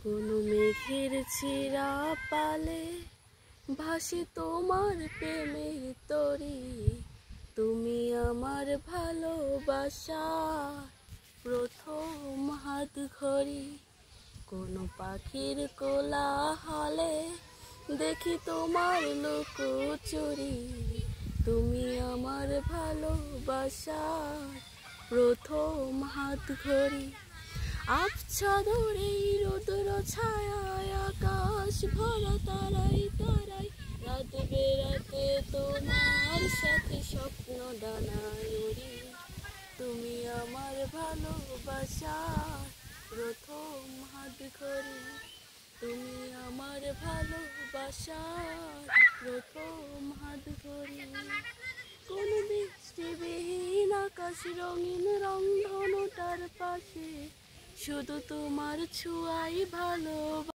কোনো মেঘের ছিঁড়া পালে ভাসে তোমার প্রেমের তরি। তুমি আমার ভালোবাসা প্রথম হাত ঘড়ি। কোনো পাখির কোলাহলে দেখি তোমার লুকোচুরি। তুমি আমার ভালোবাসা প্রথম হাত ঘড়ি। আবছাদরে রোদর ছায়ায় আকাশ ভরা তারাই তারাই। রাত বেরাতে তোমার সাথে স্বপ্ন ডানায় ওড়ি। তুমি আমার ভালোবাসার প্রথম হাত ঘড়ি। তুমি আমার ভালোবাসার প্রথম হাত ঘড়ি। কোন বৃষ্টিবিহীন আকাশ রঙিন রংধনুটার পাশে শুধু তোমার ছোঁয়াই ভালো।